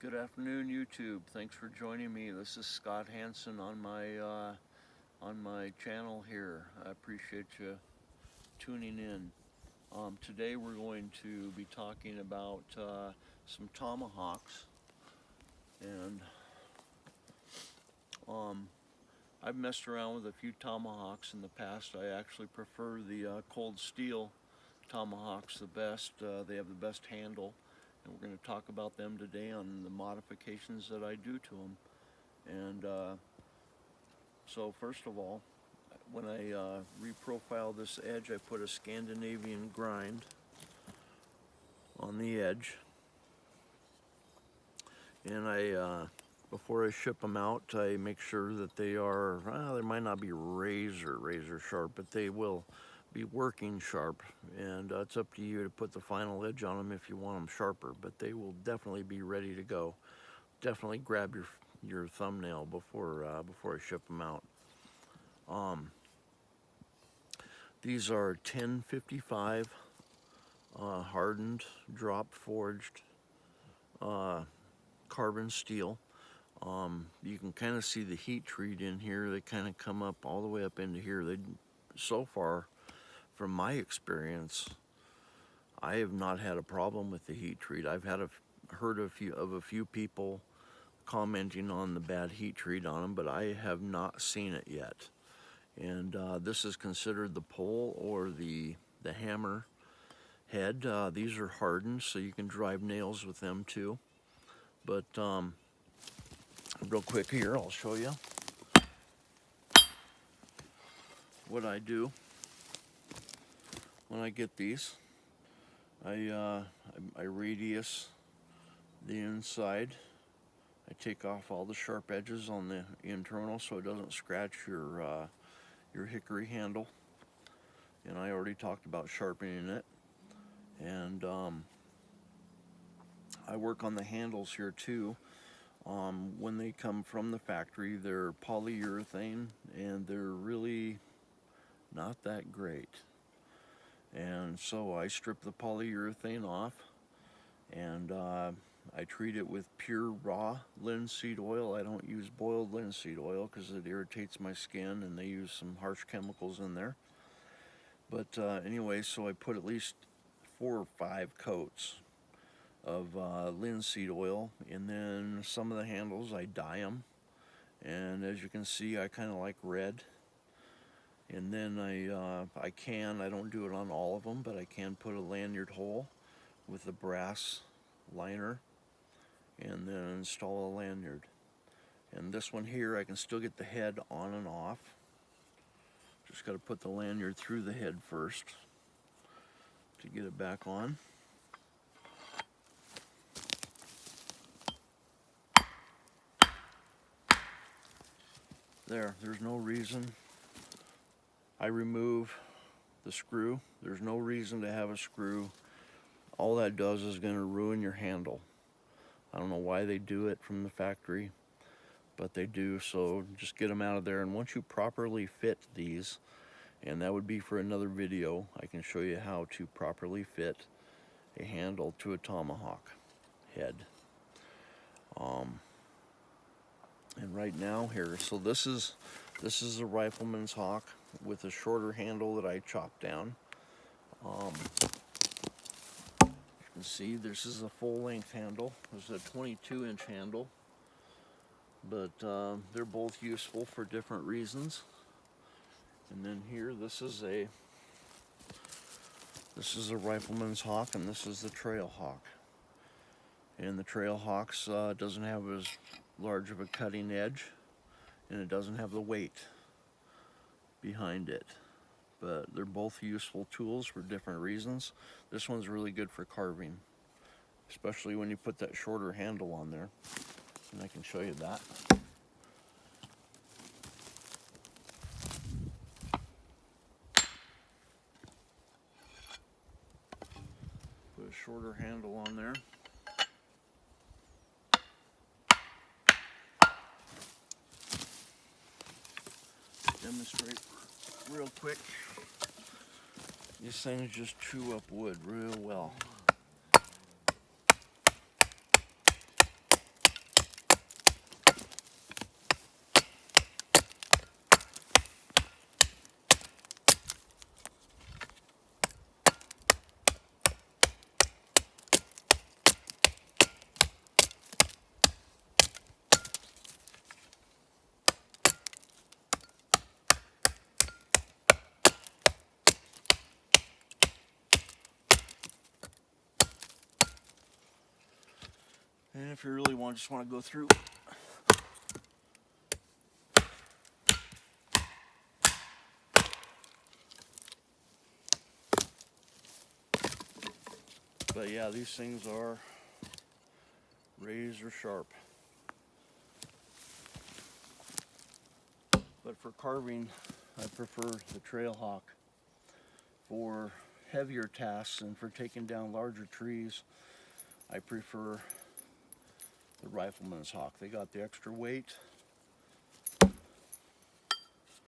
Good afternoon, YouTube. Thanks for joining me. This is Scott Hansen on my channel here. I appreciate you tuning in. Today we're going to be talking about some tomahawks, and I've messed around with a few tomahawks in the past. I actually prefer the cold steel tomahawks the best. They have the best handle. And we're going to talk about them today on the modifications that I do to them. And so first of all, when I reprofile this edge, I put a Scandinavian grind on the edge. And before I ship them out, I make sure that they are, they might not be razor sharp, but they will be working sharp, and it's up to you to put the final edge on them if you want them sharper, but they will definitely be ready to go. Definitely grab your thumbnail before I ship them out. These are 1055 hardened, drop forged carbon steel. You can kind of see the heat treat in here. They kind of come up all the way up into here. So far, from my experience, I have not had a problem with the heat treat. I've heard of a few people commenting on the bad heat treat on them, but I have not seen it yet. And this is considered the pole or the hammer head. These are hardened, so you can drive nails with them too. But real quick here, I'll show you what I do. When I get these, I radius the inside. I take off all the sharp edges on the internal so it doesn't scratch your hickory handle. And I already talked about sharpening it. And I work on the handles here too. When they come from the factory, they're polyurethane, and they're really not that great. And so I strip the polyurethane off, and I treat it with pure raw linseed oil. I don't use boiled linseed oil because it irritates my skin, and they use some harsh chemicals in there. But anyway, so I put at least 4 or 5 coats of linseed oil, and then some of the handles I dye them. And as you can see, I kind of like red. And then I don't do it on all of them, but I can put a lanyard hole with a brass liner and then install a lanyard. And this one here, I can still get the head on and off. Just got to put the lanyard through the head first to get it back on. There's no reason. I remove the screw. There's no reason to have a screw. All that does is going to ruin your handle. I don't know why they do it from the factory, but they do, so just get them out of there. And once you properly fit these, and that would be for another video, I can show you how to properly fit a handle to a tomahawk head. And right now here, so this is a Rifleman's Hawk with a shorter handle that I chopped down. You can see this is a full-length handle. This is a 22-inch handle, but they're both useful for different reasons. And then here, this is a Rifleman's Hawk, and this is the Trail Hawk. And the Trail Hawks doesn't have as large of a cutting edge, and it doesn't have the weight behind it. But they're both useful tools for different reasons. This one's really good for carving, especially when you put that shorter handle on there. And I can show you that. Put a shorter handle on there. Demonstrate real quick. These things just chew up wood real well. And if you really just want to go through, but yeah, these things are razor sharp. But for carving, I prefer the Trail Hawk. For heavier tasks and for taking down larger trees, I prefer the Rifleman's Hawk. They got the extra weight